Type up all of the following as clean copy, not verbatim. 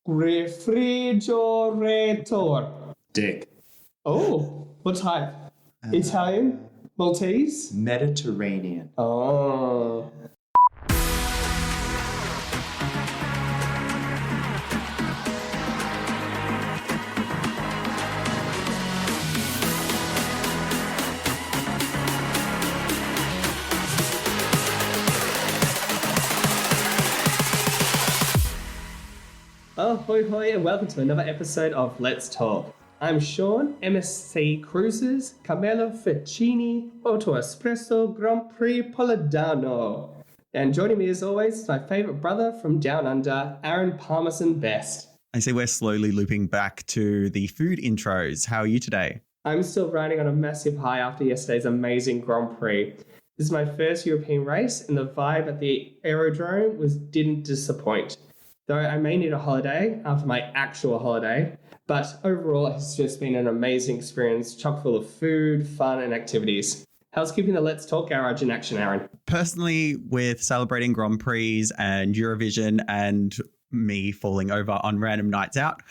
Refrigerator. Dick. Oh, what type? Italian? Maltese? Mediterranean. Oh. Ahoy hoy and welcome to another episode of Let's Talk. I'm Shaun, MSC Cruises, Carmelo Ficini, Auto Espresso Grand Prix Polidano. And joining me as always is my favourite brother from Down Under, Aaron Parmesan Best. I see we're slowly looping back to the food intros. How are you today? I'm still riding on a massive high after yesterday's amazing Grand Prix. This is my first European race and the vibe at the aerodrome didn't disappoint. Though I may need a holiday after my actual holiday, but overall it's just been an amazing experience, chock full of food, fun and activities. How's keeping the Let's Talk garage in action, Aaron? Personally, with celebrating Grand Prix and Eurovision and me falling over on random nights out,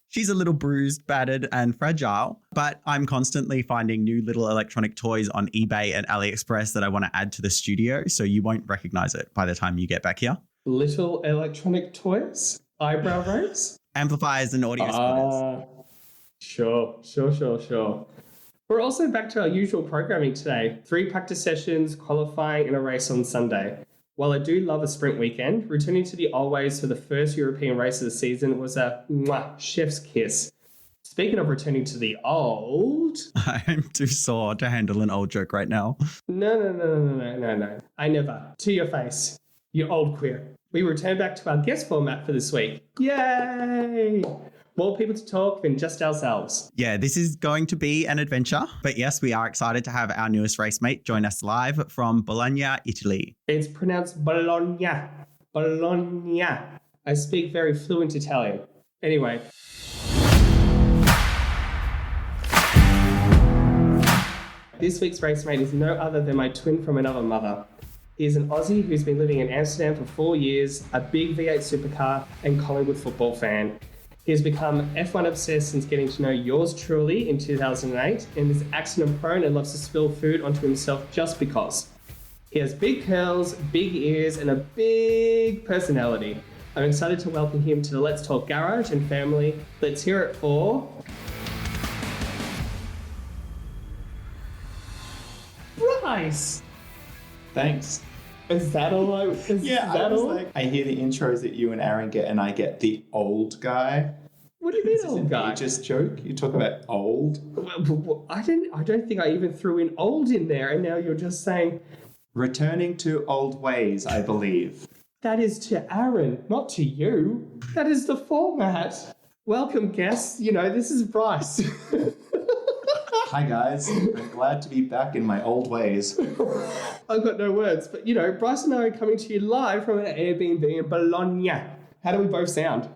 she's a little bruised, battered and fragile, but I'm constantly finding new little electronic toys on eBay and AliExpress that I want to add to the studio, so you won't recognize it by the time you get back here. Little electronic toys? Eyebrow raise? Amplifiers and audio speakers. Sure. We're also back to our usual programming today. 3 practice sessions, qualifying and a race on Sunday. While I do love a sprint weekend, returning to the old ways for the first European race of the season was a chef's kiss. Speaking of returning to the old... I'm too sore to handle an old joke right now. No. I never. To your face. You old queer. We return back to our guest format for this week. Yay! More people to talk than just ourselves. Yeah, this is going to be an adventure. But yes, we are excited to have our newest race mate join us live from Bologna, Italy. It's pronounced Bologna. Bologna. I speak very fluent Italian. Anyway. This week's race mate is no other than my twin from another mother. He is an Aussie who's been living in Amsterdam for 4 years, a big V8 supercar and Collingwood football fan. He has become F1 obsessed since getting to know yours truly in 2008 and is accident prone and loves to spill food onto himself just because. He has big curls, big ears and a big personality. I'm excited to welcome him to the Let's Talk garage and family. Let's hear it for... Bryce! Thanks. Is that all I... I hear the intros that you and Aaron get and I get the old guy. What do you mean Is this old an guy? ageist joke? You talk about old? I don't think I even threw in old in there, and now you're just saying... Returning to old ways, I believe. That is to Aaron, not to you. That is the format. Welcome, guests. This is Bryce. Hi, guys. I'm glad to be back in my old ways. I've got no words, but Bryce and I are coming to you live from an Airbnb in Bologna. How do we both sound?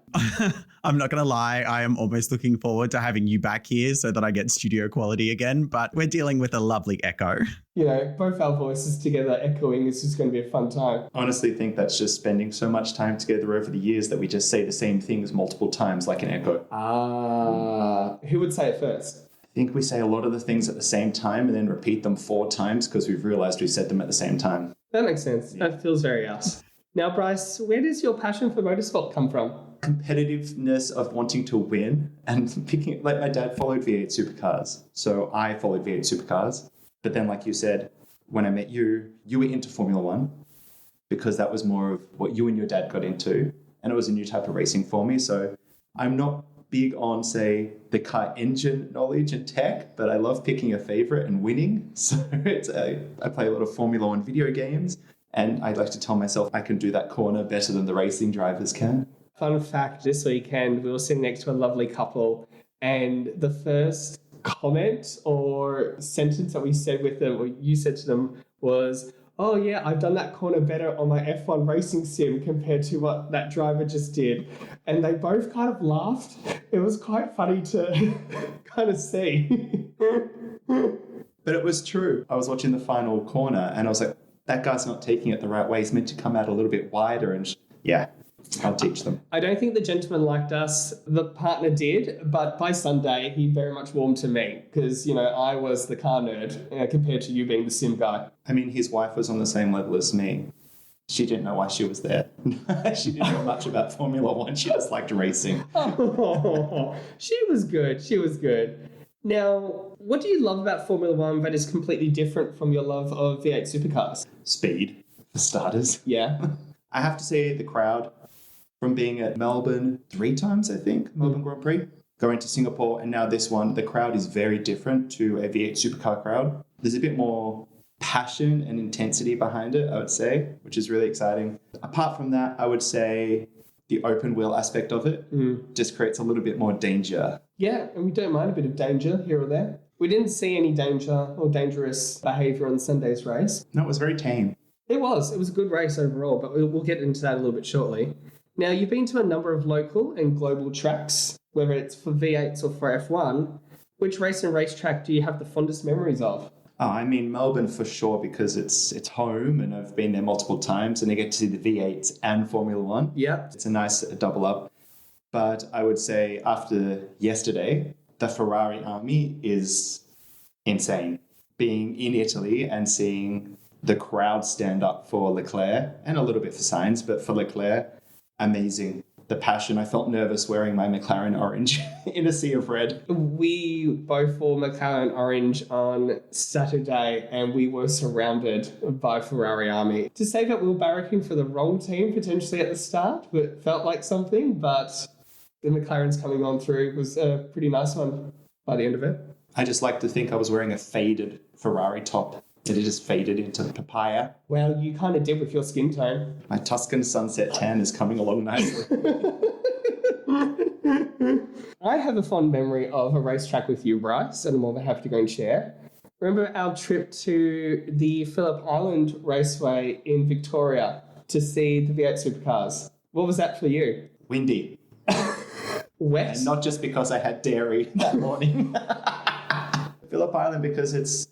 I'm not going to lie, I am almost looking forward to having you back here so that I get studio quality again, but we're dealing with a lovely echo. Both our voices together echoing is just going to be a fun time. Honestly, think that's just spending so much time together over the years that we just say the same things multiple times like an echo. Who would say it first? I think we say a lot of the things at the same time and then repeat them 4 times because we've realized we said them at the same time. That makes sense. That feels very us. Now, Bryce, where does your passion for motorsport come from? Competitiveness of wanting to win and picking, like my dad followed V8 supercars. So I followed V8 supercars. But then, like you said, when I met you, you were into Formula One because that was more of what you and your dad got into. And it was a new type of racing for me. So I'm not big on, say, the car engine knowledge and tech, but I love picking a favorite and winning. So I play a lot of Formula One video games, and I like to tell myself I can do that corner better than the racing drivers can. Fun fact, this weekend we were sitting next to a lovely couple, and the first comment or sentence that we said with them, or you said to them, was, "Oh yeah, I've done that corner better on my F1 racing sim compared to what that driver just did." And they both kind of laughed. It was quite funny to kind of see. But it was true. I was watching the final corner and I was like, that guy's not taking it the right way. He's meant to come out a little bit wider. And yeah, I'll teach them. I don't think the gentleman liked us. The partner did, but by Sunday, he very much warmed to me because, I was the car nerd compared to you being the sim guy. I mean, his wife was on the same level as me. She didn't know why she was there. She didn't know much about Formula One. She just liked racing. Oh, she was good. She was good. Now, what do you love about Formula One that is completely different from your love of V8 supercars? Speed, for starters. Yeah. I have to say the crowd, from being at Melbourne 3 times, I think, Melbourne Grand Prix, going to Singapore, and now this one, the crowd is very different to a V8 supercar crowd. There's a bit more passion and intensity behind it, I would say, which is really exciting. Apart from that, I would say the open wheel aspect of it just creates a little bit more danger. Yeah, and we don't mind a bit of danger here or there. We didn't see any danger or dangerous behaviour on Sunday's race. No, it was very tame. It was a good race overall, but we'll get into that a little bit shortly. Now, you've been to a number of local and global tracks, whether it's for V8s or for F1. Which race and racetrack do you have the fondest memories of? Oh, I mean, Melbourne for sure, because it's home and I've been there multiple times and I get to see the V8s and Formula One. Yeah. It's a nice double up. But I would say after yesterday, the Ferrari army is insane. Being in Italy and seeing the crowd stand up for Leclerc and a little bit for Sainz, but for Leclerc, amazing. The passion. I felt nervous wearing my McLaren orange in a sea of red. We both wore McLaren orange on Saturday and we were surrounded by Ferrari army. To say that we were barracking for the wrong team potentially at the start, but felt like something, but the McLaren's coming on through was a pretty nice one by the end of it. I just like to think I was wearing a faded Ferrari top. It just faded into papaya. Well, you kind of did with your skin tone. My Tuscan sunset tan is coming along nicely. I have a fond memory of a racetrack with you, Bryce, and I'm more than happy to go and share. Remember our trip to the Phillip Island Raceway in Victoria to see the V8 supercars? What was that for you? Windy. Wet? And not just because I had dairy that morning. Phillip Island because it's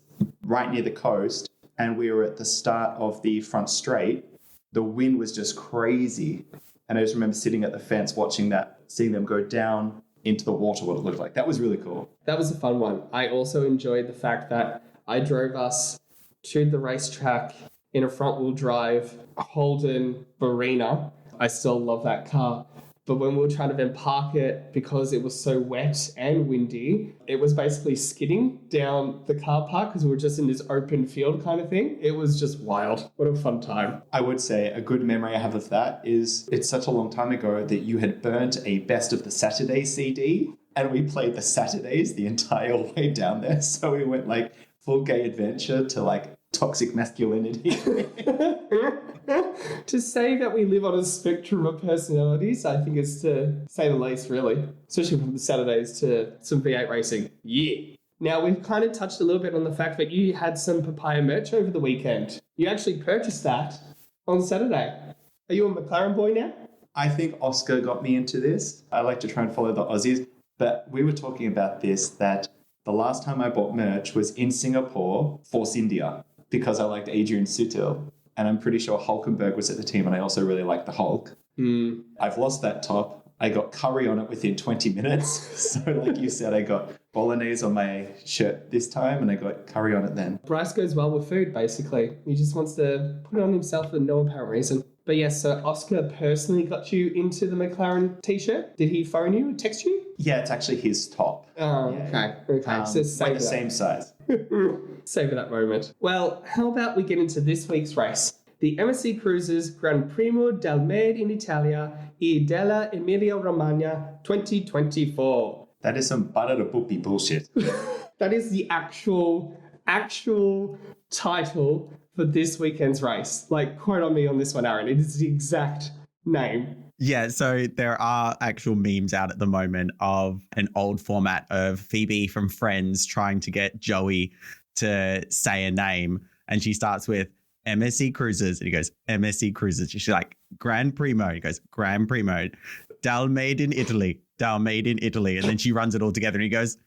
right near the coast and we were at the start of the front straight. The wind was just crazy. And I just remember sitting at the fence watching that, seeing them go down into the water, what it looked like. That was really cool. That was a fun one. I also enjoyed the fact that I drove us to the racetrack in a front-wheel drive Holden Barina. I still love that car. But when we were trying to then park it, because it was so wet and windy, it was basically skidding down the car park because we were just in this open field kind of thing. It was just wild. What a fun time. I would say a good memory I have of that is it's such a long time ago that you had burnt a Best of the Saturday CD and we played the Saturdays the entire way down there. So we went like full gay adventure to like toxic masculinity. To say that we live on a spectrum of personalities, I think is to say the least, really. Especially from the Saturdays to some V8 racing. Yeah. Now, we've kind of touched a little bit on the fact that you had some papaya merch over the weekend. You actually purchased that on Saturday. Are you a McLaren boy now? I think Oscar got me into this. I like to try and follow the Aussies. But we were talking about this, that the last time I bought merch was in Singapore, Force India, because I liked Adrian Sutil. And I'm pretty sure Hulkenberg was at the team, and I also really liked the Hulk. I've lost that top. I got curry on it within 20 minutes. So like you said, I got bolognese on my shirt this time, and I got curry on it then. Bryce goes well with food, basically. He just wants to put it on himself for no apparent reason. But yes, so Oscar personally got you into the McLaren t-shirt. Did he phone you or text you? Yeah, it's actually his top. Oh, Yeah. okay. So Like the same size. Savor that moment. Well, how about we get into this week's race? The MSC Cruises Gran Premio del Made in Italia e della Emilia Romagna 2024. That is some butter to poopy bullshit. That is the actual title for this weekend's race. Like, quote on me on this one, Aaron. It is the exact name. Yeah, so there are actual memes out at the moment of an old format of Phoebe from Friends trying to get Joey to say a name. And she starts with MSC Cruises. And he goes, MSC Cruises. She's like, Grand Primo. He goes, Grand Primo. Dal made in Italy. Dal made in Italy. And then she runs it all together and he goes,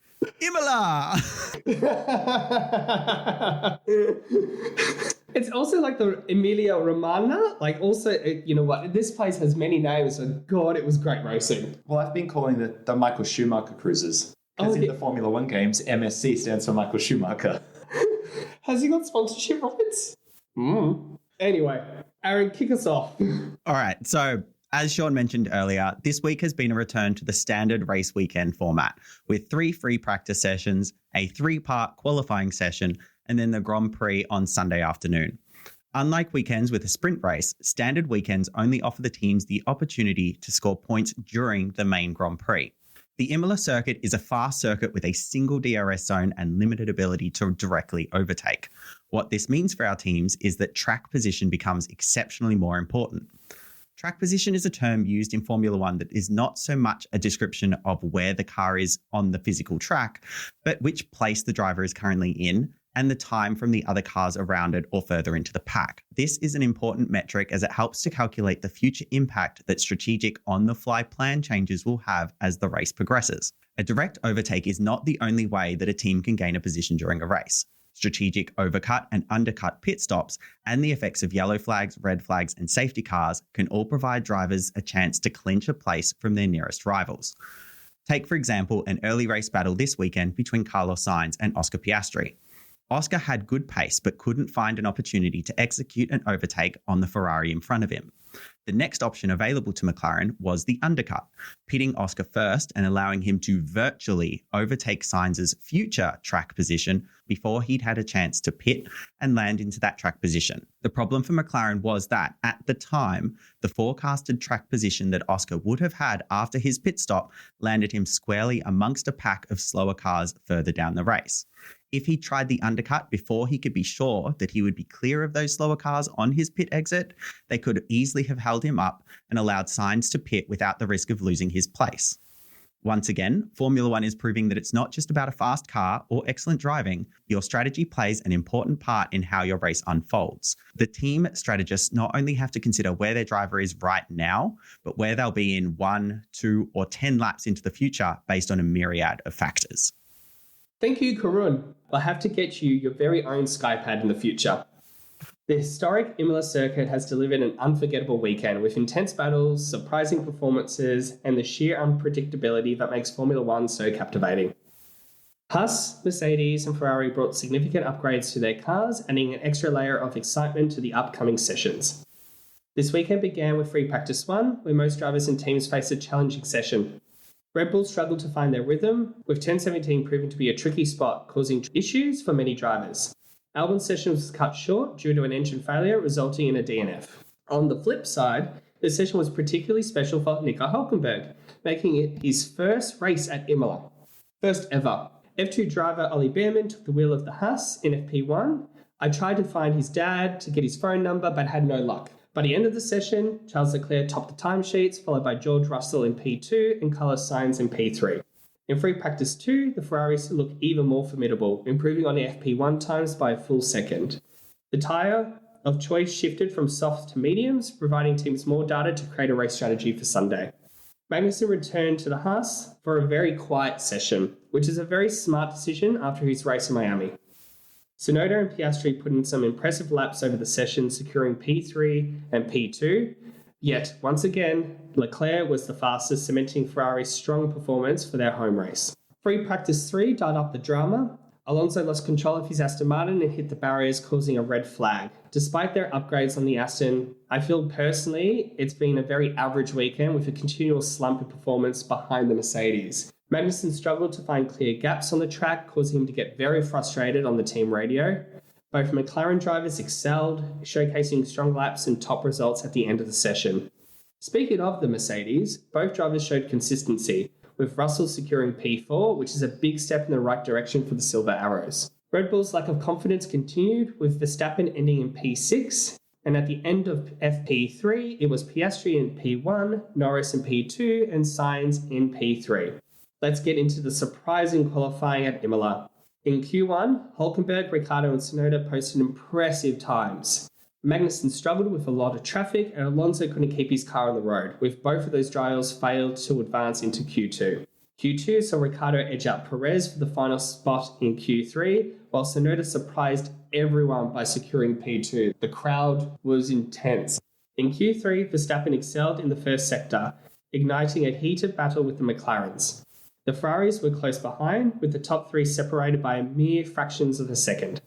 It's also like the Emilia Romagna. Like also, you know what? This place has many names. And God, it was great racing. Well, I've been calling the Michael Schumacher cruises. Because in the Formula One games, MSC stands for Michael Schumacher. Has he got sponsorship rights? Anyway, Aaron, kick us off. All right. So, as Shaun mentioned earlier, this week has been a return to the standard race weekend format with 3 free practice sessions, a 3-part qualifying session, and then the Grand Prix on Sunday afternoon. Unlike weekends with a sprint race, standard weekends only offer the teams the opportunity to score points during the main Grand Prix. The Imola circuit is a fast circuit with a single DRS zone and limited ability to directly overtake. What this means for our teams is that track position becomes exceptionally more important. Track position is a term used in Formula One that is not so much a description of where the car is on the physical track, but which place the driver is currently in and the time from the other cars around it or further into the pack. This is an important metric as it helps to calculate the future impact that strategic on-the-fly plan changes will have as the race progresses. A direct overtake is not the only way that a team can gain a position during a race. Strategic overcut and undercut pit stops and the effects of yellow flags, red flags, and safety cars can all provide drivers a chance to clinch a place from their nearest rivals. Take, for example, an early race battle this weekend between Carlos Sainz and Oscar Piastri. Oscar had good pace but couldn't find an opportunity to execute an overtake on the Ferrari in front of him. The next option available to McLaren was the undercut, pitting Oscar first and allowing him to virtually overtake Sainz's future track position before he'd had a chance to pit and land into that track position. The problem for McLaren was that, at the time, the forecasted track position that Oscar would have had after his pit stop landed him squarely amongst a pack of slower cars further down the race. If he tried the undercut before he could be sure that he would be clear of those slower cars on his pit exit, they could easily have held him up and allowed Sainz to pit without the risk of losing his place. Once again, Formula One is proving that it's not just about a fast car or excellent driving. Your strategy plays an important part in how your race unfolds. The team strategists not only have to consider where their driver is right now, but where they'll be in 1, 2, or 10 laps into the future based on a myriad of factors. Thank you, Karun. I'll have to get you your very own Skypad in the future. The historic Imola circuit has delivered an unforgettable weekend with intense battles, surprising performances, and the sheer unpredictability that makes Formula One so captivating. Haas, Mercedes, and Ferrari brought significant upgrades to their cars, adding an extra layer of excitement to the upcoming sessions. This weekend began with free practice 1, where most drivers and teams faced a challenging session. Red Bull struggled to find their rhythm, with 1017 proving to be a tricky spot, causing issues for many drivers. Albon's session was cut short due to an engine failure, resulting in a DNF. On the flip side, the session was particularly special for Nico Hülkenberg, making it his first race at Imola. First ever. F2 driver Ollie Behrman took the wheel of the Haas in FP1. I tried to find his dad to get his phone number, but had no luck. By the end of the session, Charles Leclerc topped the timesheets, followed by George Russell in P2 and Carlos Sainz in P3. In free practice 2, the Ferraris looked even more formidable, improving on the FP1 times by a full second. The tyre of choice shifted from soft to mediums, providing teams more data to create a race strategy for Sunday. Magnussen returned to the Haas for a very quiet session, which is a very smart decision after his race in Miami. Tsunoda and Piastri put in some impressive laps over the session, securing P3 and P2. Yet, once again, Leclerc was the fastest, cementing Ferrari's strong performance for their home race. Free practice 3 died up the drama. Alonso lost control of his Aston Martin and hit the barriers, causing a red flag. Despite their upgrades on the Aston, I feel personally it's been a very average weekend with a continual slump in performance behind the Mercedes. Magnussen struggled to find clear gaps on the track, causing him to get very frustrated on the team radio. Both McLaren drivers excelled, showcasing strong laps and top results at the end of the session. Speaking of the Mercedes, both drivers showed consistency, with Russell securing P4, which is a big step in the right direction for the Silver Arrows. Red Bull's lack of confidence continued, with Verstappen ending in P6, and at the end of FP3, it was Piastri in P1, Norris in P2, and Sainz in P3. Let's get into the surprising qualifying at Imola. In Q1, Hülkenberg, Ricciardo and Tsunoda posted impressive times. Magnussen struggled with a lot of traffic and Alonso couldn't keep his car on the road, with both of those drivers failed to advance into Q2. Q2 saw Ricciardo edge out Perez for the final spot in Q3, while Tsunoda surprised everyone by securing P2. The crowd was intense. In Q3, Verstappen excelled in the first sector, igniting a heated battle with the McLarens. The Ferraris were close behind, with the top three separated by mere fractions of a second.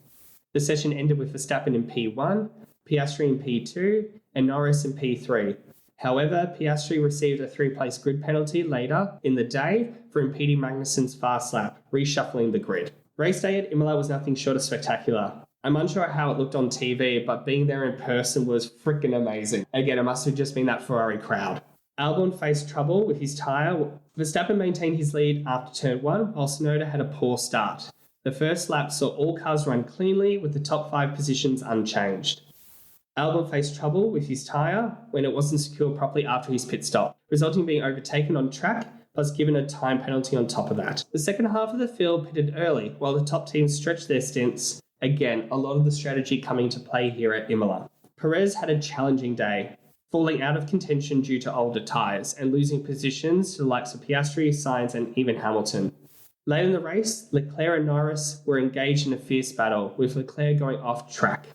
The session ended with Verstappen in P1, Piastri in P2, and Norris in P3. However, Piastri received a 3-place grid penalty later in the day for impeding Magnussen's fast lap, reshuffling the grid. Race day at Imola was nothing short of spectacular. I'm unsure how it looked on TV, but being there in person was freaking amazing. Again, it must have just been that Ferrari crowd. Albon faced trouble with his tyre. Verstappen maintained his lead after turn 1, while Tsunoda had a poor start. The first lap saw all cars run cleanly with the top 5 positions unchanged. Albon faced trouble with his tyre when it wasn't secured properly after his pit stop, resulting in being overtaken on track, plus given a time penalty on top of that. The second half of the field pitted early, while the top teams stretched their stints. Again, a lot of the strategy coming to play here at Imola. Perez had a challenging day, falling out of contention due to older tyres and losing positions to the likes of Piastri, Sainz and even Hamilton. Late in the race, Leclerc and Norris were engaged in a fierce battle, with Leclerc going off track.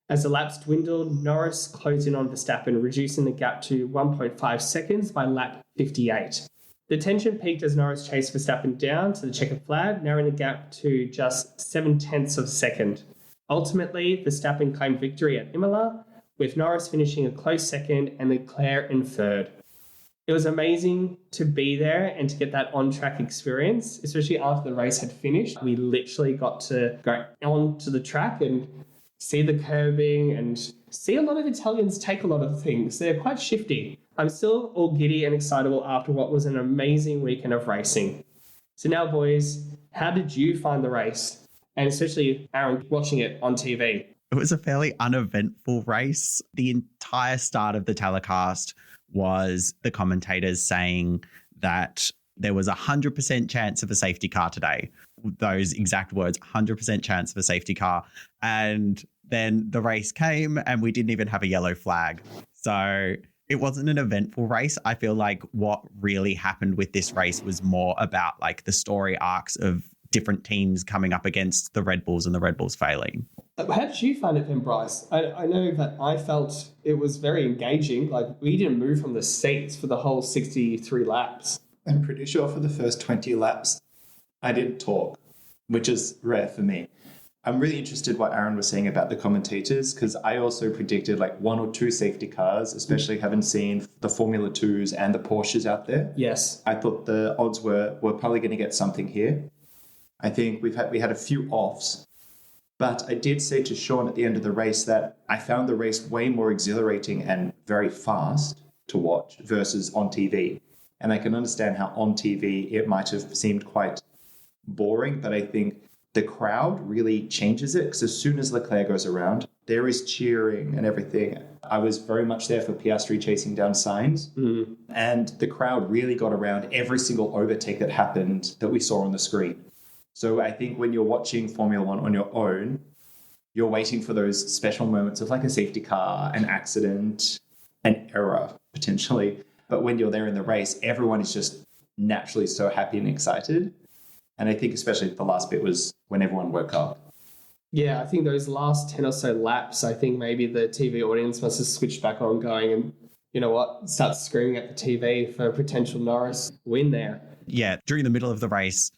As the laps dwindled, Norris closed in on Verstappen, reducing the gap to 1.5 seconds by lap 58. The tension peaked as Norris chased Verstappen down to the checkered flag, narrowing the gap to just 0.7 of a second. Ultimately, Verstappen claimed victory at Imola, with Norris finishing a close second and Leclerc in third. It was amazing to be there and to get that on-track experience, especially after the race had finished. We literally got to go onto the track and see the curbing and see a lot of Italians take a lot of things. They're quite shifty. I'm still all giddy and excitable after what was an amazing weekend of racing. So now, boys, how did you find the race? And especially Aaron watching it on TV. It was a fairly uneventful race. The entire start of the telecast was the commentators saying that there was 100% chance of a safety car today. Those exact words, 100% chance of a safety car. And then the race came and we didn't even have a yellow flag. So it wasn't an eventful race. I feel like what really happened with this race was more about like the story arcs of different teams coming up against the Red Bulls and the Red Bulls failing. How did you find it then, Bryce? I know that I felt it was very engaging. Like, we didn't move from the seats for the whole 63 laps. I'm pretty sure for the first 20 laps, I didn't talk, which is rare for me. I'm really interested what Aaron was saying about the commentators, because I also predicted like 1 or 2 safety cars, especially having seen the Formula 2s and the Porsches out there. Yes. I thought the odds were probably going to get something here. I think we had a few offs. But I did say to Shaun at the end of the race that I found the race way more exhilarating and very fast to watch versus on TV. And I can understand how on TV it might have seemed quite boring, but I think the crowd really changes it, because as soon as Leclerc goes around, there is cheering and everything. I was very much there for Piastri chasing down Sainz, and the crowd really got around every single overtake that happened that we saw on the screen. So I think when you're watching Formula One on your own, you're waiting for those special moments of like a safety car, an accident, an error, potentially. But when you're there in the race, everyone is just naturally so happy and excited. And I think especially the last bit was when everyone woke up. Yeah, I think those last 10 or so laps, I think maybe the TV audience must have switched back on going and, you know what, start screaming at the TV for a potential Norris win there. Yeah, during the middle of the race,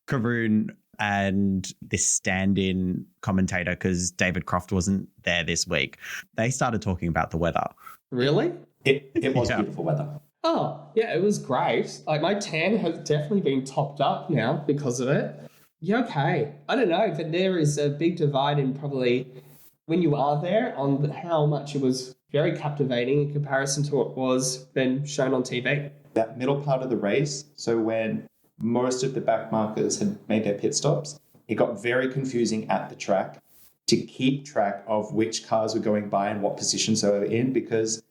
Karun and this stand-in commentator, because David Croft wasn't there this week, they started talking about the weather. Really? It was beautiful weather. Oh, yeah, it was great. Like, my tan has definitely been topped up now because of it. Yeah, okay. I don't know, but there is a big divide in probably when you are there on how much it was very captivating in comparison to what was then shown on TV. That middle part of the race, so when most of the back markers had made their pit stops, it got very confusing at the track to keep track of which cars were going by and what positions they were in, because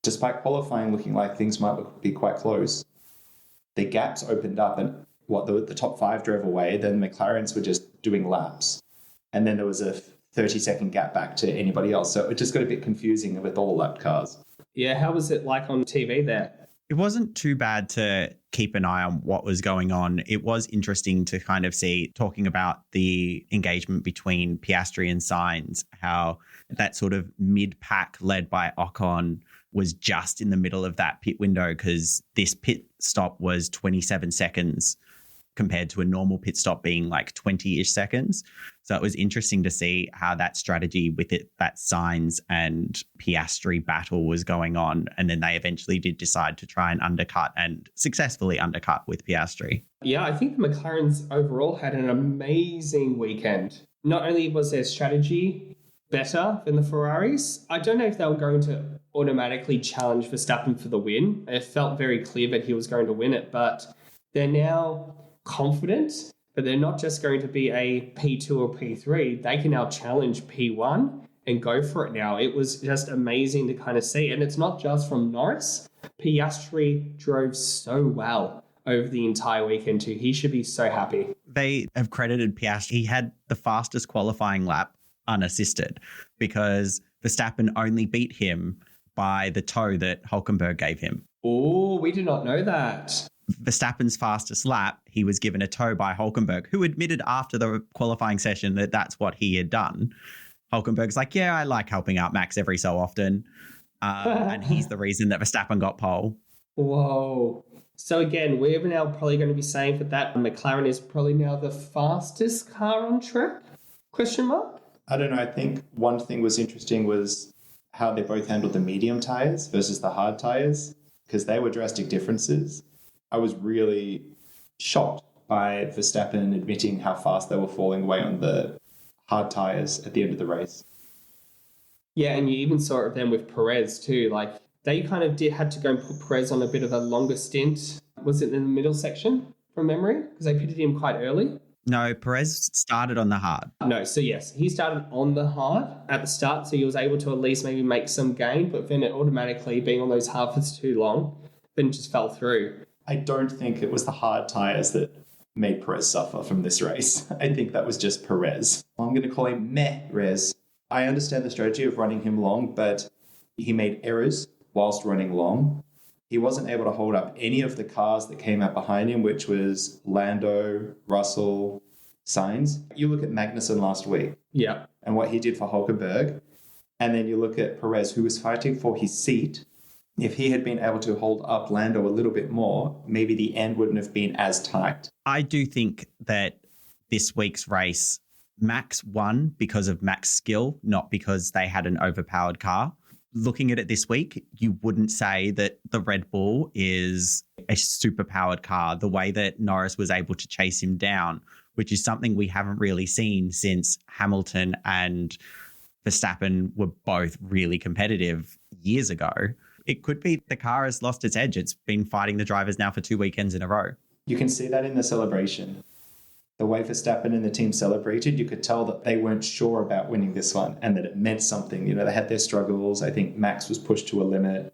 despite qualifying looking like things might be quite close, the gaps opened up and the top 5 drove away, then McLarens were just doing laps. And then there was a 30-second gap back to anybody else. So it just got a bit confusing with all the lapped cars. Yeah, how was it like on TV there? It wasn't too bad to keep an eye on what was going on. It was interesting to kind of see, talking about the engagement between Piastri and Sainz, how that sort of mid-pack led by Ocon was just in the middle of that pit window, because this pit stop was 27 seconds compared to a normal pit stop being like 20-ish seconds. So it was interesting to see how that strategy with it, that Sainz and Piastri battle was going on. And then they eventually did decide to try and undercut, and successfully undercut with Piastri. Yeah, I think the McLarens overall had an amazing weekend. Not only was their strategy better than the Ferraris, I don't know if they were going to automatically challenge Verstappen for the win. It felt very clear that he was going to win it, but they're now confident, but they're not just going to be a P2 or P3. They can now challenge P1 and go for it now. It was just amazing to kind of see. And it's not just from Norris. Piastri drove so well over the entire weekend too. He should be so happy. They have credited Piastri. He had the fastest qualifying lap unassisted, because Verstappen only beat him by the toe that Hülkenberg gave him. Oh, we did not know that. Verstappen's fastest lap, he was given a toe by Hülkenberg, who admitted after the qualifying session that that's what he had done. Hülkenberg's like, yeah, I like helping out Max every so often. And he's the reason that Verstappen got pole. Whoa. So again, we're now probably going to be saying that McLaren is probably now the fastest car on track? Question mark? I don't know. I think one thing was interesting was how they both handled the medium tires versus the hard tires, because they were drastic differences. I was really shocked by Verstappen admitting how fast they were falling away on the hard tires at the end of the race. Yeah, and you even saw it then with Perez too. Like, they kind of had to go and put Perez on a bit of a longer stint. Was it in the middle section from memory? Because they pitted him quite early. No, Perez started on the hard. No, so yes, he started on the hard at the start, so he was able to at least maybe make some gain, but then it automatically, being on those hard for too long, then it just fell through. I don't think it was the hard tyres that made Perez suffer from this race. I think that was just Perez. I'm going to call him Meh-Rez. I understand the strategy of running him long, but he made errors whilst running long. He wasn't able to hold up any of the cars that came out behind him, which was Lando, Russell, Sainz. You look at Magnussen last week, Yeah. and what he did for Hülkenberg, and then you look at Perez, who was fighting for his seat. If he had been able to hold up Lando a little bit more, maybe the end wouldn't have been as tight. I do think that this week's race, Max won because of Max's skill, not because they had an overpowered car. Looking at it this week, you wouldn't say that the Red Bull is a super-powered car, the way that Norris was able to chase him down, which is something we haven't really seen since Hamilton and Verstappen were both really competitive years ago. It could be the car has lost its edge. It's been fighting the drivers now for 2 weekends in a row. You can see that in the celebration. The way Verstappen and the team celebrated, you could tell that they weren't sure about winning this one and that it meant something. You know, they had their struggles. I think Max was pushed to a limit.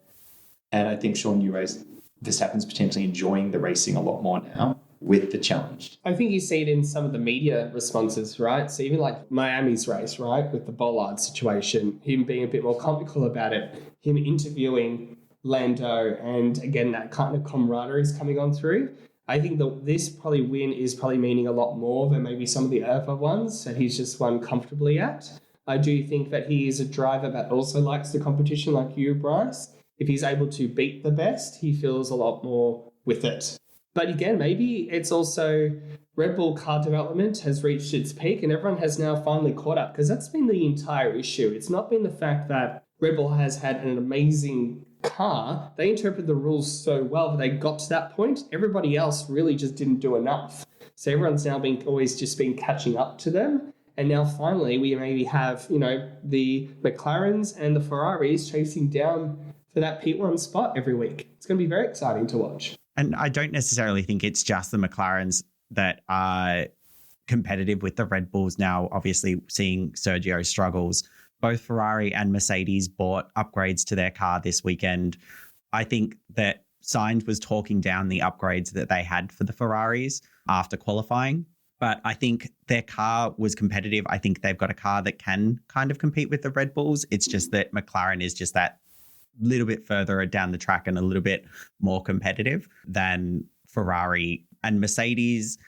And I think Shaun, you raised Verstappen's potentially enjoying the racing a lot more now with the challenge. I think you see it in some of the media responses, right? So even like Miami's race, right, with the Bollard situation, him being a bit more comical about it, him interviewing Lando, and again, that kind of camaraderie is coming on through. I think that this probably win is probably meaning a lot more than maybe some of the other ones that he's just won comfortably at. I do think that he is a driver that also likes the competition like you, Bryce. If he's able to beat the best, he feels a lot more with it. But again, maybe it's also Red Bull car development has reached its peak and everyone has now finally caught up, because that's been the entire issue. It's not been the fact that Red Bull has had an amazing car. They interpreted the rules so well that they got to that point. Everybody else really just didn't do enough. So everyone's now always just been catching up to them. And now finally we maybe have, the McLarens and the Ferraris chasing down for that P1 spot every week. It's going to be very exciting to watch. And I don't necessarily think it's just the McLarens that are competitive with the Red Bulls now, obviously seeing Sergio struggles. Both Ferrari and Mercedes bought upgrades to their car this weekend. I think that Sainz was talking down the upgrades that they had for the Ferraris after qualifying, but I think their car was competitive. I think they've got a car that can kind of compete with the Red Bulls. It's just that McLaren is just that little bit further down the track and a little bit more competitive than Ferrari and Mercedes.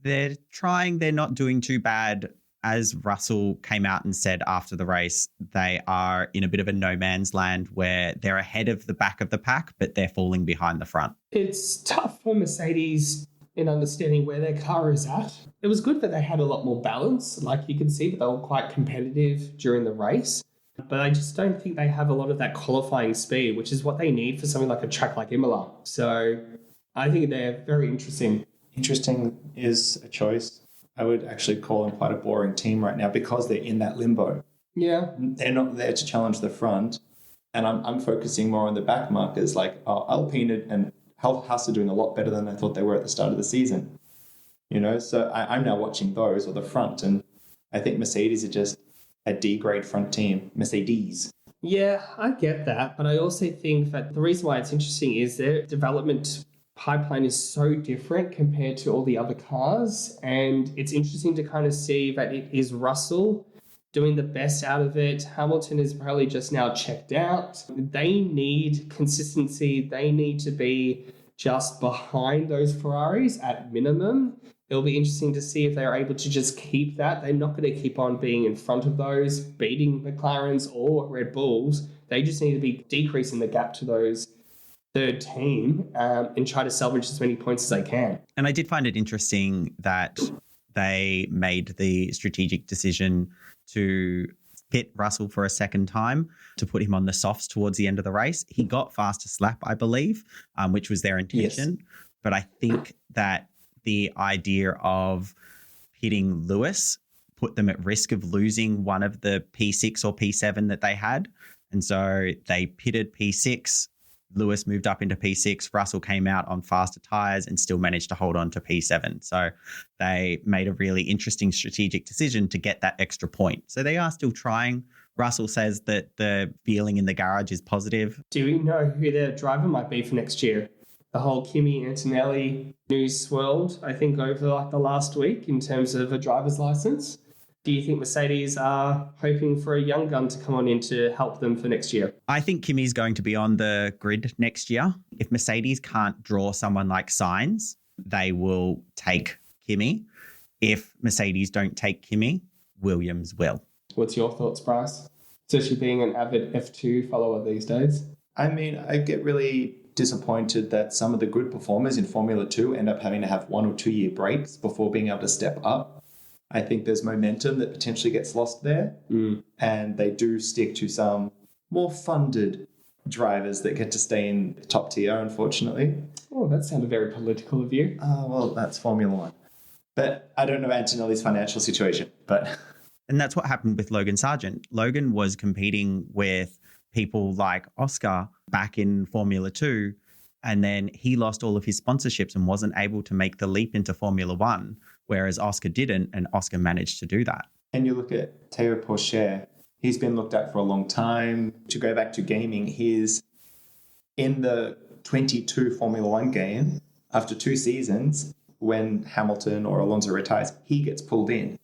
They're trying, they're not doing too bad. As Russell came out and said after the race, they are in a bit of a no man's land where they're ahead of the back of the pack, but they're falling behind the front. It's tough for Mercedes in understanding where their car is at. It was good that they had a lot more balance. Like you could see that they were quite competitive during the race, but I just don't think they have a lot of that qualifying speed, which is what they need for something like a track like Imola. So I think they're very interesting. Interesting is a choice. I would actually call them quite a boring team right now because they're in that limbo. Yeah. They're not there to challenge the front. And I'm focusing more on the back markers like Alpine and Haas are doing a lot better than I thought they were at the start of the season. You know, so I'm now watching those or the front. And I think Mercedes are just a D-grade front team. Mercedes. Yeah, I get that. But I also think that the reason why it's interesting is their development pipeline is so different compared to all the other cars, and it's interesting to kind of see that it is Russell doing the best out of it. Hamilton is probably just now checked out. They need consistency. They need to be just behind those Ferraris at minimum. It'll be interesting to see if they're able to just keep that. They're not going to keep on being in front of those, beating McLarens or Red Bulls. They just need to be decreasing the gap to those third team and try to salvage as many points as they can. And I did find it interesting that they made the strategic decision to pit Russell for a second time to put him on the softs towards the end of the race. He got fastest lap, I believe, which was their intention. Yes. But I think that the idea of pitting Lewis put them at risk of losing one of the P6 or P7 that they had. And so they pitted P6. Lewis moved up into P6. Russell came out on faster tyres and still managed to hold on to P7. So they made a really interesting strategic decision to get that extra point. So they are still trying. Russell says that the feeling in the garage is positive. Do we know who their driver might be for next year? The whole Kimi Antonelli news swirled, I think, over like the last week in terms of a driver's license. Do you think Mercedes are hoping for a young gun to come on in to help them for next year? I think Kimi's going to be on the grid next year. If Mercedes can't draw someone like Sainz, they will take Kimi. If Mercedes don't take Kimi, Williams will. What's your thoughts, Bryce? Especially being an avid F2 follower these days. I mean, I get really disappointed that some of the good performers in Formula 2 end up having to have 1 or 2 year breaks before being able to step up. I think there's momentum that potentially gets lost there. And they do stick to some more funded drivers that get to stay in the top tier, unfortunately. Oh, that sounded very political of you. Well, that's Formula 1. But I don't know Antonelli's financial situation. And that's what happened with Logan Sargent. Logan was competing with people like Oscar back in Formula 2, and then he lost all of his sponsorships and wasn't able to make the leap into Formula 1. Whereas Oscar didn't, and Oscar managed to do that. And you look at Théo Pourchaire, he's been looked at for a long time. To go back to gaming, he's in the 22 Formula 1 game. After 2 seasons, when Hamilton or Alonso retires, he gets pulled in.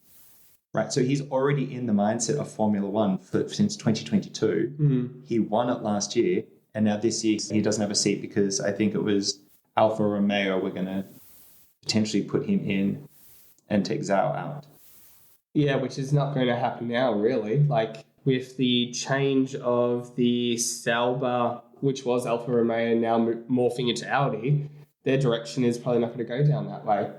Right, so he's already in the mindset of Formula 1 since 2022. He won it last year, and now this year he doesn't have a seat because I think it was Alfa Romeo were going to potentially put him in and take Zhao out. Yeah, which is not going to happen now, really. Like, with the change of the Sauber, which was Alfa Romeo, now morphing into Audi, their direction is probably not going to go down that way.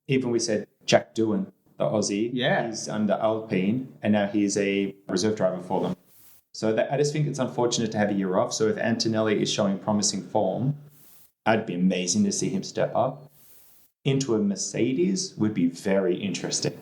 Even we said Jack Doohan, the Aussie, he's under Alpine, and now he's a reserve driver for them. So I just think it's unfortunate to have a year off. So if Antonelli is showing promising form, it'd be amazing to see him step up into a Mercedes would be very interesting.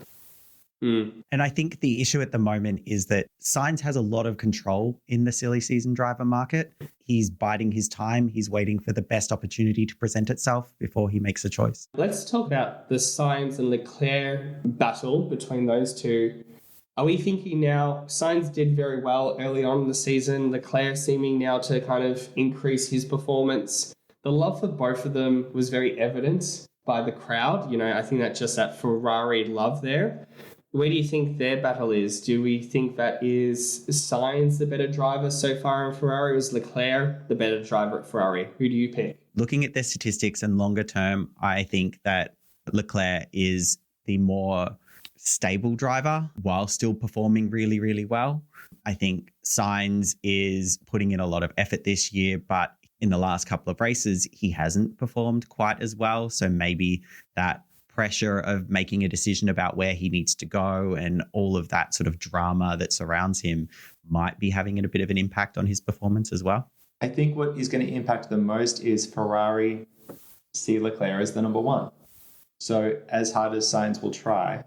And I think the issue at the moment is that Sainz has a lot of control in the silly season driver market. He's biding his time. He's waiting for the best opportunity to present itself before he makes a choice. Let's talk about the Sainz and Leclerc battle between those two. Are we thinking now, Sainz did very well early on in the season, Leclerc seeming now to kind of increase his performance. The love for both of them was very evident by the crowd. You know, I think that's just that Ferrari love there. Where do you think their battle is? Do we think that is Sainz the better driver so far in Ferrari, or is Leclerc the better driver at Ferrari? Who do you pick? Looking at their statistics and longer term, I think that Leclerc is the more stable driver while still performing really, really well. I think Sainz is putting in a lot of effort this year, but in the last couple of races, he hasn't performed quite as well. So maybe that pressure of making a decision about where he needs to go and all of that sort of drama that surrounds him might be having a bit of an impact on his performance as well. I think what is going to impact the most is Ferrari see Leclerc as the number one. So as hard as Sainz will try,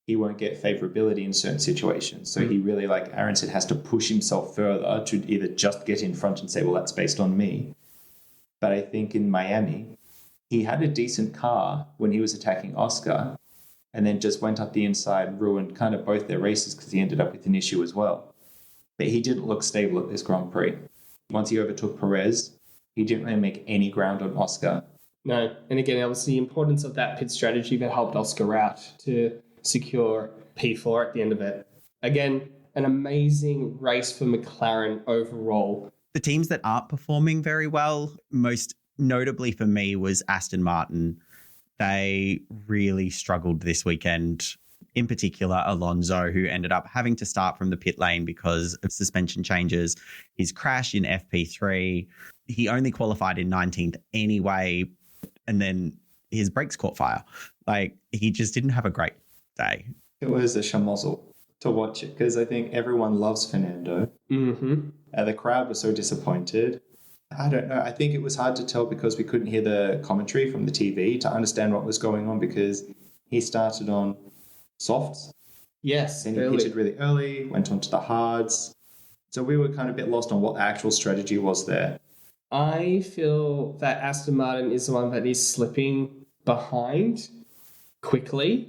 he won't get favorability in certain situations. So he really, like Aaron said, has to push himself further to either just get in front and say, well, that's based on me. But I think in Miami, he had a decent car when he was attacking Oscar and then just went up the inside, ruined kind of both their races because he ended up with an issue as well. But he didn't look stable at this Grand Prix. Once he overtook Perez, he didn't really make any ground on Oscar. No. And again, obviously the importance of that pit strategy that helped Oscar out to secure P4 at the end of it. Again, an amazing race for McLaren overall. The teams that aren't performing very well, most notably for me, was Aston Martin. They really struggled this weekend. In particular, Alonso, who ended up having to start from the pit lane because of suspension changes. His crash in FP3, he only qualified in 19th anyway, and then his brakes caught fire. Like, he just didn't have a great day. It was a schmozzle to watch it because I think everyone loves Fernando. Mm-hmm. The crowd was so disappointed. I don't know. I think it was hard to tell because we couldn't hear the commentary from the TV to understand what was going on because he started on softs. Yes, then he pitted really early, went on to the hards. So we were kind of a bit lost on what the actual strategy was there. I feel that Aston Martin is the one that is slipping behind quickly.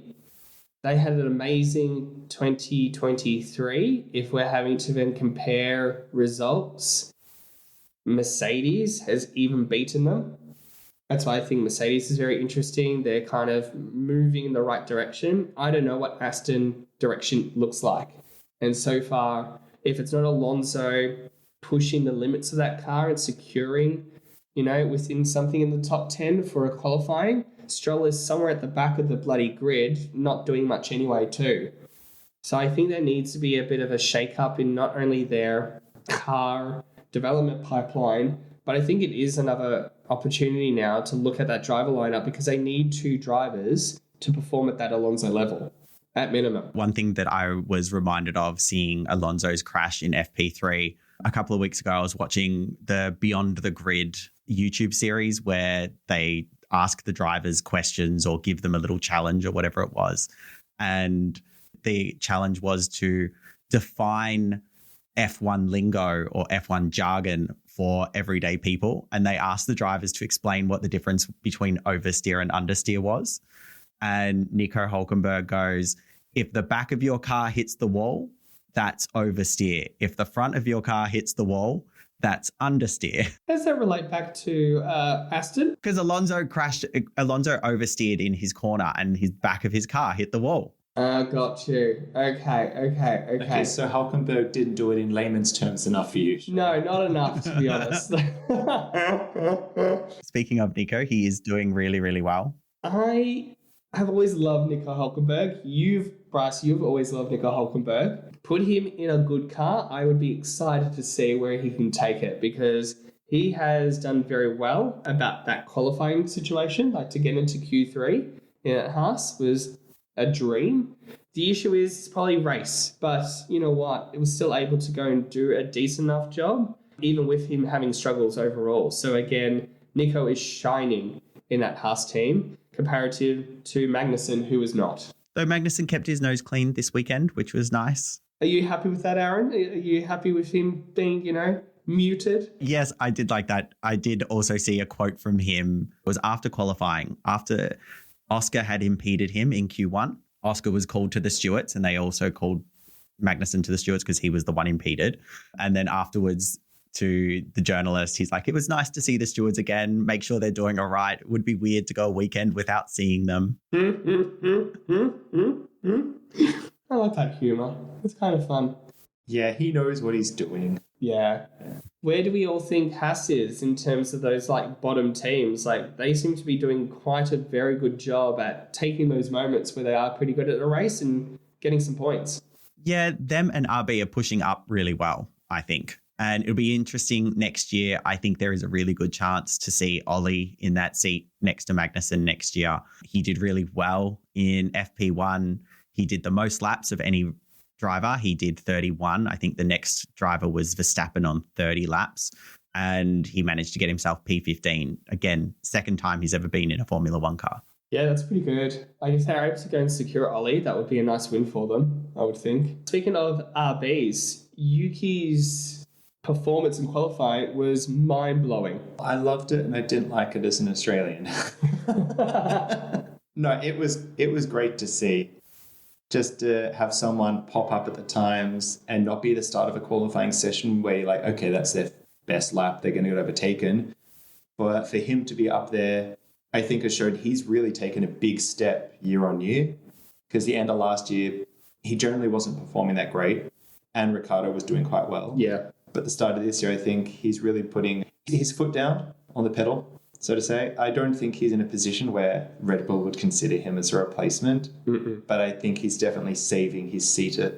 They had an amazing 2023. If we're having to then compare results, Mercedes has even beaten them. That's why I think Mercedes is very interesting. They're kind of moving in the right direction. I don't know what Aston direction looks like. And so far, if it's not Alonso pushing the limits of that car and securing, within something in the top 10 for a qualifying, Stroll is somewhere at the back of the bloody grid, not doing much anyway too. So I think there needs to be a bit of a shake-up in not only their car development pipeline, but I think it is another opportunity now to look at that driver lineup because they need two drivers to perform at that Alonso level, at minimum. One thing that I was reminded of seeing Alonso's crash in FP3 a couple of weeks ago, I was watching the Beyond the Grid YouTube series where they ask the drivers questions or give them a little challenge or whatever it was. And the challenge was to define F1 lingo or F1 jargon for everyday people. And they asked the drivers to explain what the difference between oversteer and understeer was. And Nico Hülkenberg goes, if the back of your car hits the wall, that's oversteer. If the front of your car hits the wall, that's understeer. How does that relate back to Aston? Because Alonso oversteered in his corner and his back of his car hit the wall. Got you. Okay. So Hülkenberg didn't do it in layman's terms enough for you. No, not enough, to be honest. Speaking of Nico, he is doing really, really well. I have always loved Nico Hülkenberg. Bryce, you've always loved Nico Hülkenberg. Put him in a good car, I would be excited to see where he can take it because he has done very well about that qualifying situation, like to get into Q3 in Haas was a dream. The issue is it's probably race, but you know what? It was still able to go and do a decent enough job, even with him having struggles overall. So again, Nico is shining in that Haas team comparative to Magnussen, who was not. Though Magnussen kept his nose clean this weekend, which was nice. Are you happy with that, Aaron? Are you happy with him being, muted? Yes, I did like that. I did also see a quote from him. It was after qualifying, after Oscar had impeded him in Q1. Oscar was called to the stewards and they also called Magnussen to the stewards because he was the one impeded. And then afterwards to the journalist, he's like, it was nice to see the stewards again. Make sure they're doing all right. It would be weird to go a weekend without seeing them. I like that humour. It's kind of fun. Yeah, he knows what he's doing. Yeah. Where do we all think Haas is in terms of those like bottom teams? Like they seem to be doing quite a very good job at taking those moments where they are pretty good at the race and getting some points. Yeah, them and RB are pushing up really well, I think. And it'll be interesting next year. I think there is a really good chance to see Ollie in that seat next to Magnussen next year. He did really well in FP1. He did the most laps of any driver. He did 31. I think the next driver was Verstappen on 30 laps. And he managed to get himself P15. Again, second time he's ever been in a Formula One car. Yeah, that's pretty good. Like if they're able to go and secure Ollie, that would be a nice win for them, I would think. Speaking of RBs, Yuki's performance in qualifying was mind-blowing. I loved it and I didn't like it as an Australian. No, it was great to see. Just to have someone pop up at the times and not be the start of a qualifying session where you're like, okay, that's their best lap, they're going to get overtaken. But for him to be up there, I think has showed he's really taken a big step year on year, because the end of last year, he generally wasn't performing that great and Ricciardo was doing quite well. Yeah. But the start of this year, I think he's really putting his foot down on the pedal, so to say. I don't think he's in a position where Red Bull would consider him as a replacement, but I think he's definitely saving his seat at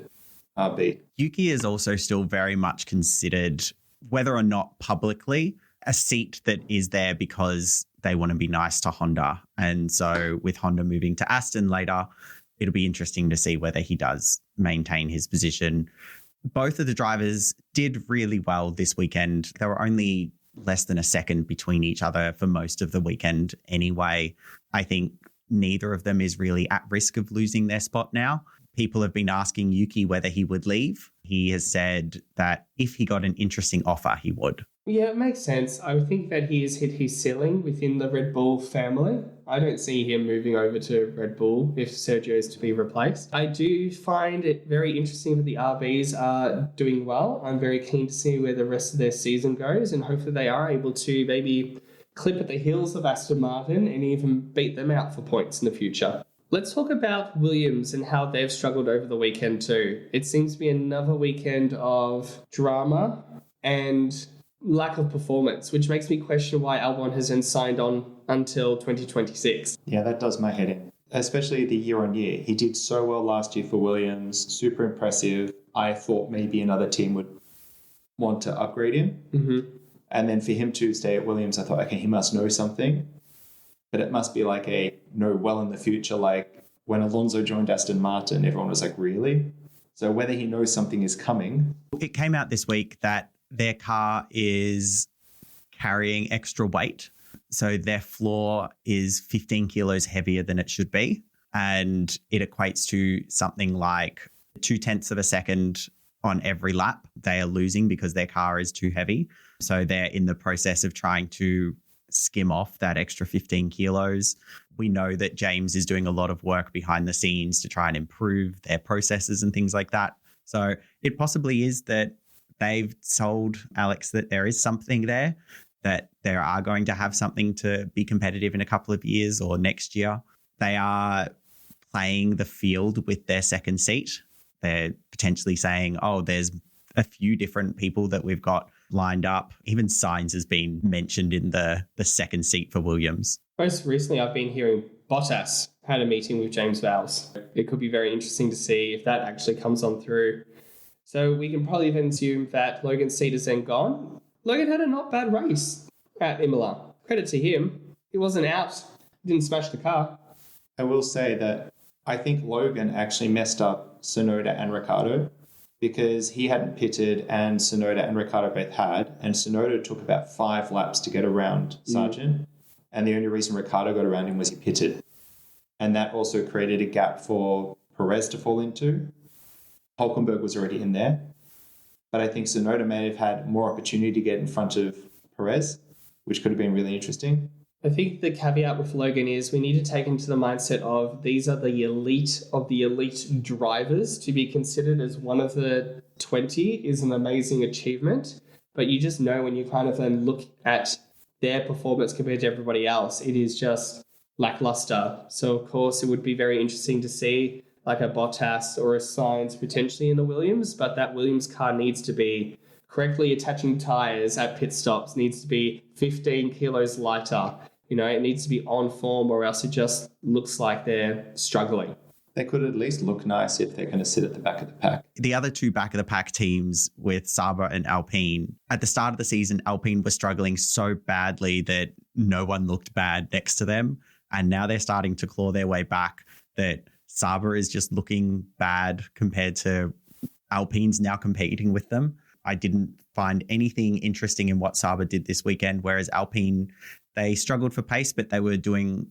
RB. Yuki is also still very much considered, whether or not publicly, a seat that is there because they want to be nice to Honda. And so with Honda moving to Aston later, it'll be interesting to see whether he does maintain his position. Both of the drivers did really well this weekend. There were only less than a second between each other for most of the weekend anyway. I think neither of them is really at risk of losing their spot now. People have been asking Yuki whether he would leave. He has said that if he got an interesting offer, he would. Yeah, it makes sense. I would think that he has hit his ceiling within the Red Bull family. I don't see him moving over to Red Bull if Sergio is to be replaced. I do find it very interesting that the RBs are doing well. I'm very keen to see where the rest of their season goes, and hopefully they are able to maybe clip at the heels of Aston Martin and even beat them out for points in the future. Let's talk about Williams and how they've struggled over the weekend too. It seems to be another weekend of drama and lack of performance, which makes me question why Albon hasn't signed on until 2026. Yeah, that does my head in, especially the year on year. He did so well last year for Williams, super impressive. I thought maybe another team would want to upgrade him. And then for him to stay at Williams, I thought, okay, he must know something. But it must be like a know well in the future, like when Alonso joined Aston Martin, everyone was like, really? So whether he knows something is coming. It came out this week that their car is carrying extra weight. So their floor is 15 kilos heavier than it should be. And it equates to something like 0.2 of a second on every lap they are losing because their car is too heavy. So they're in the process of trying to skim off that extra 15 kilos. We know that James is doing a lot of work behind the scenes to try and improve their processes and things like that. So it possibly is that they've told Alex that there is something there, that they are going to have something to be competitive in a couple of years or next year. They are playing the field with their second seat. They're potentially saying, oh, there's a few different people that we've got lined up. Even Sainz has been mentioned in the second seat for Williams. Most recently, I've been hearing Bottas had a meeting with James Vowles. It could be very interesting to see if that actually comes on through. So we can probably even assume that Logan's seat is then gone. Logan had a not bad race at Imola. Credit to him. He wasn't out. Didn't smash the car. I will say that I think Logan actually messed up Tsunoda and Ricciardo, because he hadn't pitted and Tsunoda and Ricciardo both had, and Tsunoda took about 5 laps to get around Sargent, and the only reason Ricciardo got around him was he pitted. And that also created a gap for Perez to fall into. Hulkenberg was already in there, but I think Tsunoda may have had more opportunity to get in front of Perez, which could have been really interesting. I think the caveat with Logan is we need to take into the mindset of these are the elite of the elite drivers. To be considered as one of the 20 is an amazing achievement, but you just know when you kind of then look at their performance compared to everybody else, it is just lackluster. So, of course, it would be very interesting to see like a Bottas or a Sainz potentially in the Williams, but that Williams car needs to be correctly attaching tyres at pit stops, needs to be 15 kilos lighter. It needs to be on form, or else it just looks like they're struggling. They could at least look nice if they're going to sit at the back of the pack. The other two back of the pack teams with Sauber and Alpine, at the start of the season, Alpine was struggling so badly that no one looked bad next to them. And now they're starting to claw their way back, that Sauber is just looking bad compared to Alpine's now competing with them. I didn't find anything interesting in what Sauber did this weekend, whereas Alpine, they struggled for pace, but they were doing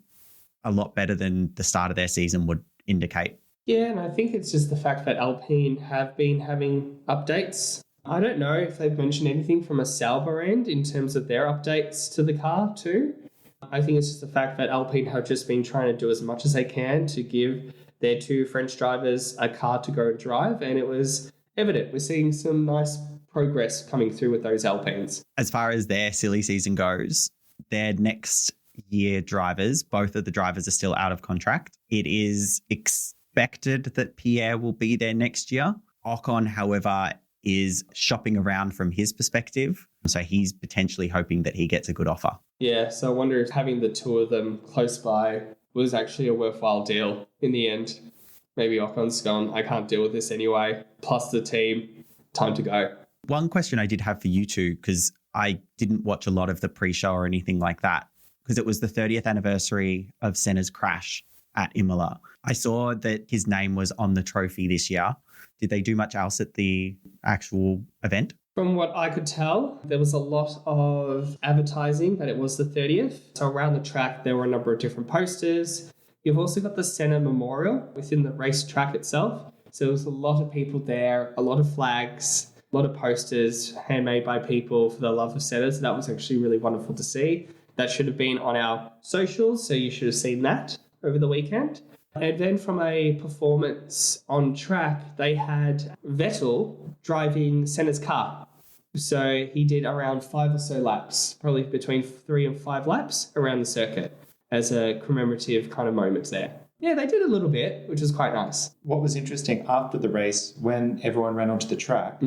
a lot better than the start of their season would indicate. Yeah, and I think it's just the fact that Alpine have been having updates. I don't know if they've mentioned anything from a Sauber end in terms of their updates to the car too. I think it's just the fact that Alpine have just been trying to do as much as they can to give their two French drivers a car to go and drive, and it was evident. We're seeing some nice progress coming through with those Alpines. As far as their silly season goes, their next year drivers, both of the drivers are still out of contract. It is expected that Pierre will be there next year. Ocon, however, is shopping around from his perspective. So he's potentially hoping that he gets a good offer. Yeah, so I wonder if having the two of them close by was actually a worthwhile deal in the end. Maybe Ocon's gone, I can't deal with this anyway. Plus the team, time to go. One question I did have for you two, because I didn't watch a lot of the pre-show or anything like that, because it was the 30th anniversary of Senna's crash at Imola. I saw that his name was on the trophy this year. Did they do much else at the actual event? From what I could tell, there was a lot of advertising that it was the 30th. So around the track, there were a number of different posters. You've also got the Senna Memorial within the racetrack itself. So there was a lot of people there, a lot of flags, a lot of posters handmade by people for the love of Senna. So that was actually really wonderful to see. That should have been on our socials, so you should have seen that over the weekend. And then from a performance on track, they had Vettel driving Senna's car. So he did around 5 or so laps, probably between 3 and 5 laps around the circuit as a commemorative kind of moment there. Yeah, they did a little bit, which was quite nice. What was interesting after the race, when everyone ran onto the track,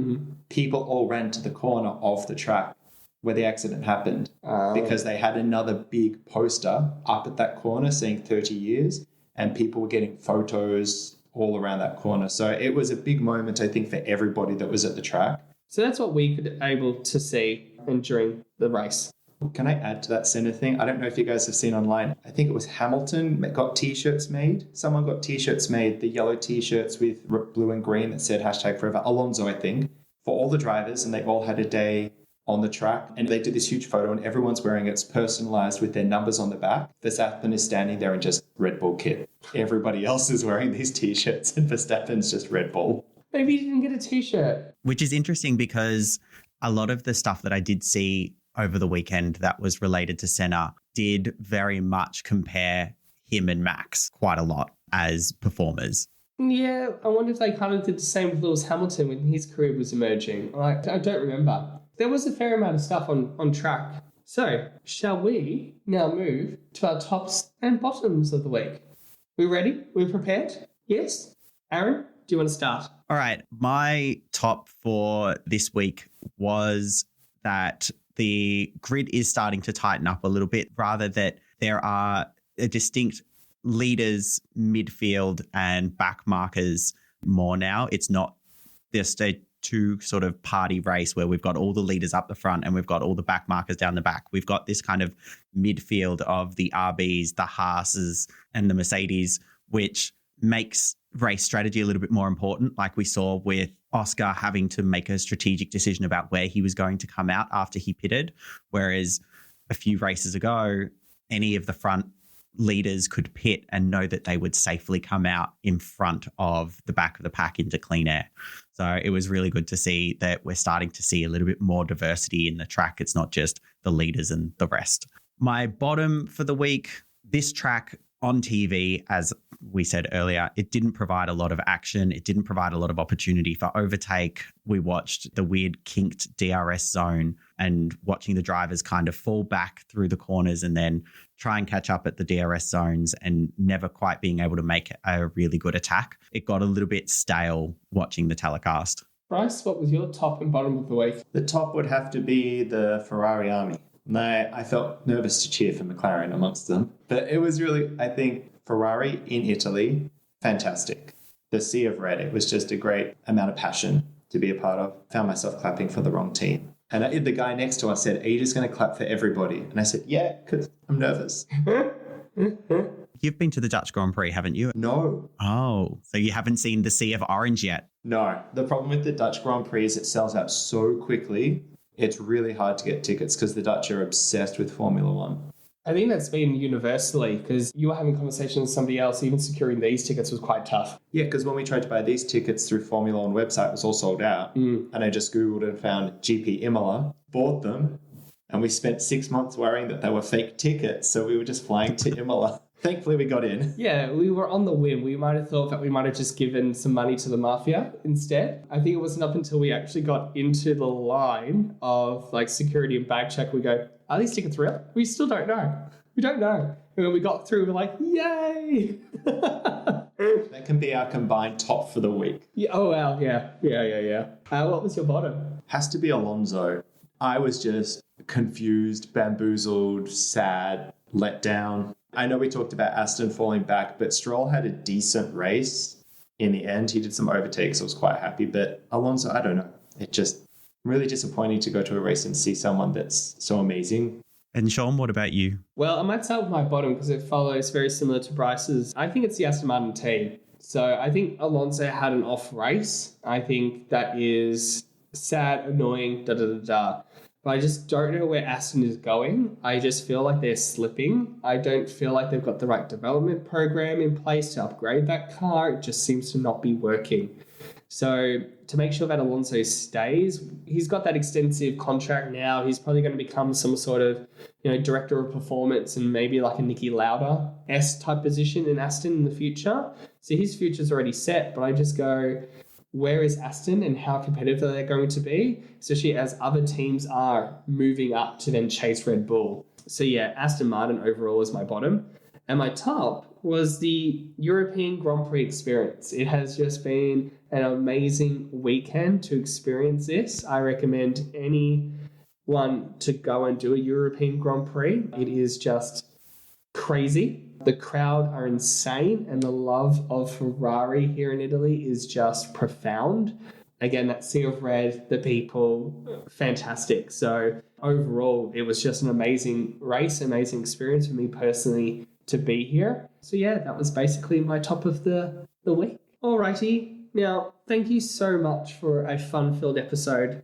people all ran to the corner of the track where the accident happened because they had another big poster up at that corner saying 30 years and people were getting photos all around that corner. So it was a big moment, I think, for everybody that was at the track. So that's what we could able to see during the race. Can I add to that Senna thing? I don't know if you guys have seen online. I think it was Hamilton that got T-shirts made. Someone got T-shirts made, the yellow T-shirts with blue and green that said #forever. Alonso, I think, for all the drivers, and they all had a day on the track, and they did this huge photo and everyone's wearing it. It's personalized with their numbers on the back. Verstappen is standing there in just Red Bull kit. Everybody else is wearing these T-shirts and Verstappen's just Red Bull. Maybe he didn't get a T-shirt. Which is interesting because a lot of the stuff that I did see over the weekend that was related to Senna did very much compare him and Max quite a lot as performers. Yeah, I wonder if they kind of did the same with Lewis Hamilton when his career was emerging. I don't remember. There was a fair amount of stuff on track. So, shall we now move to our tops and bottoms of the week? We ready? We prepared? Yes? Aaron, do you want to start? All right. My top for this week was that the grid is starting to tighten up a little bit, rather that there are a distinct leaders, midfield and back markers more now. It's not just a two sort of party race where we've got all the leaders up the front and we've got all the back markers down the back. We've got this kind of midfield of the RBs, the Haases and the Mercedes, which makes race strategy a little bit more important, like we saw with Oscar having to make a strategic decision about where he was going to come out after he pitted, whereas a few races ago, any of the front leaders could pit and know that they would safely come out in front of the back of the pack into clean air. So it was really good to see that we're starting to see a little bit more diversity in the track. It's not just the leaders and the rest. My bottom for the week, this track on TV, as we said earlier, it didn't provide a lot of action. It didn't provide a lot of opportunity for overtake. We watched the weird kinked DRS zone and watching the drivers kind of fall back through the corners and then try and catch up at the DRS zones and never quite being able to make a really good attack. It got a little bit stale watching the telecast. Bryce, what was your top and bottom of the week? The top would have to be the Ferrari army. I felt nervous to cheer for McLaren amongst them. But it was really, I think, Ferrari in Italy, fantastic. The sea of red, it was just a great amount of passion to be a part of. Found myself clapping for the wrong team. And the guy next to us said, "Are you just going to clap for everybody?" And I said, "Yeah, because I'm nervous." You've been to the Dutch Grand Prix, haven't you? No. Oh, so you haven't seen the Sea of Orange yet? No. The problem with the Dutch Grand Prix is it sells out so quickly. It's really hard to get tickets because the Dutch are obsessed with Formula One. I think that's been universally because you were having conversations with somebody else. Even securing these tickets was quite tough. Yeah, because when we tried to buy these tickets through Formula One website, it was all sold out. And I just Googled and found GP Imola, bought them, and we spent 6 months worrying that they were fake tickets. So we were just flying to Imola. Thankfully, we got in. Yeah, we were on the whim. We might have thought that we might have just given some money to the mafia instead. I think it wasn't up until we actually got into the line of like security and bag check. We go, are these tickets real? We still don't know. We don't know. And when we got through, we're like, yay! That can be our combined top for the week. Yeah. Oh, wow. Yeah. What was your bottom? Has to be Alonso. I was just confused, bamboozled, sad, let down. I know we talked about Aston falling back, but Stroll had a decent race in the end. He did some overtakes. I was quite happy. But Alonso, I don't know. It just really disappointing to go to a race and see someone that's so amazing. And Shaun, what about you? Well, I might start with my bottom because it follows very similar to Bryce's. I think it's the Aston Martin team. So I think Alonso had an off race. I think that is sad, annoying, But I just don't know where Aston is going. I just feel like they're slipping. I don't feel like they've got the right development program in place to upgrade that car. It just seems to not be working. So to make sure that Alonso stays, he's got that extensive contract now. He's probably going to become some sort of, director of performance and maybe like a Niki Lauda-esque type position in Aston in the future. So his future's already set, but I just go, where is Aston and how competitive are they going to be, especially as other teams are moving up to then chase Red Bull. So yeah, Aston Martin overall is my bottom. And my top was the European Grand Prix experience. It has just been an amazing weekend to experience this. I recommend anyone to go and do a European Grand Prix. It is just crazy. The crowd are insane, and the love of Ferrari here in Italy is just profound. Again, that sea of red, the people, fantastic. So overall, it was just an amazing race, amazing experience for me personally to be here. So yeah, that was basically my top of the week. Alrighty, now thank you so much for a fun-filled episode.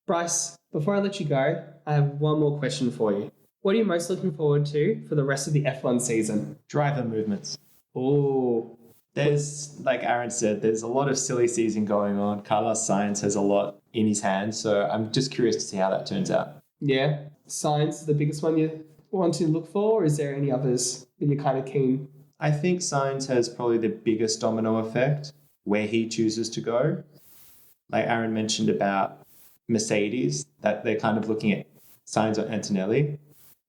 Bryce, before I let you go, I have one more question for you. What are you most looking forward to for the rest of the F1 season? Driver movements. Oh, There's, like Aaron said, there's a lot of silly season going on. Carlos Sainz has a lot in his hands, so I'm just curious to see how that turns out. yeah. Science is the biggest one you want to look for, or is there any others that you're kind of keen? I think Sainz has probably the biggest domino effect where he chooses to go. Like Aaron mentioned about Mercedes, that they're kind of looking at Sainz or Antonelli.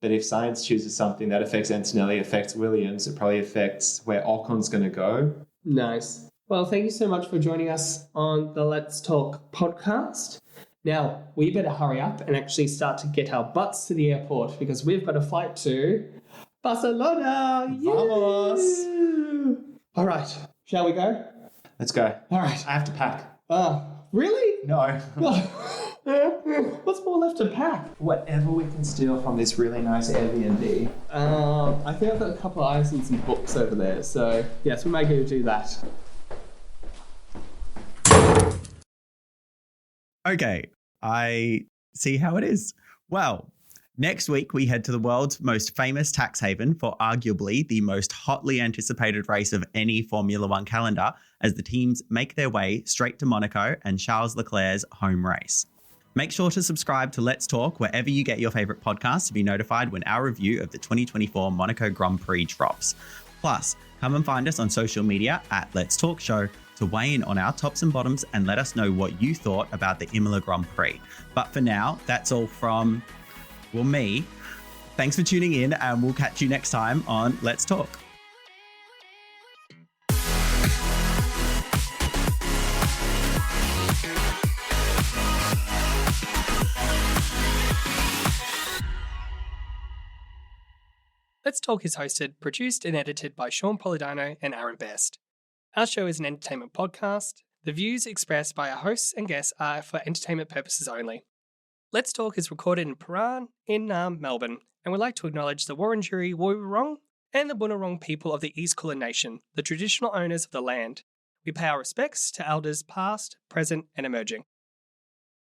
But if Sainz chooses something that affects Antonelli, affects Williams, it probably affects where Ocon's going to go. Nice. Well, thank you so much for joining us on the Let's Talk podcast. Now, we better hurry up and actually start to get our butts to the airport because we've got a flight to Barcelona. Vamos! All right. Shall we go? Let's go. All right. I have to pack. Really? No. What's more left to pack? Whatever we can steal from this really nice Airbnb. I think I've got a couple of items and some books over there. So, yes, we may go do that. Okay, I see how it is. Well, next week we head to the world's most famous tax haven for arguably the most hotly anticipated race of any Formula One calendar as the teams make their way straight to Monaco and Charles Leclerc's home race. Make sure to subscribe to Let's Talk wherever you get your favourite podcasts to be notified when our review of the 2024 Monaco Grand Prix drops. Plus, come and find us on social media at Let's Talk Show to weigh in on our tops and bottoms and let us know what you thought about the Imola Grand Prix. But for now, that's all from, well, me. Thanks for tuning in, and we'll catch you next time on Let's Talk. Let's Talk is hosted, produced and edited by Sean Polidano and Aaron Best. Our show is an entertainment podcast. The views expressed by our hosts and guests are for entertainment purposes only. Let's Talk is recorded in Paran in Melbourne, and we'd like to acknowledge the Wurundjeri Woi-wurrung and the Bunurong people of the East Kulin Nation, the traditional owners of the land. We pay our respects to elders past, present and emerging.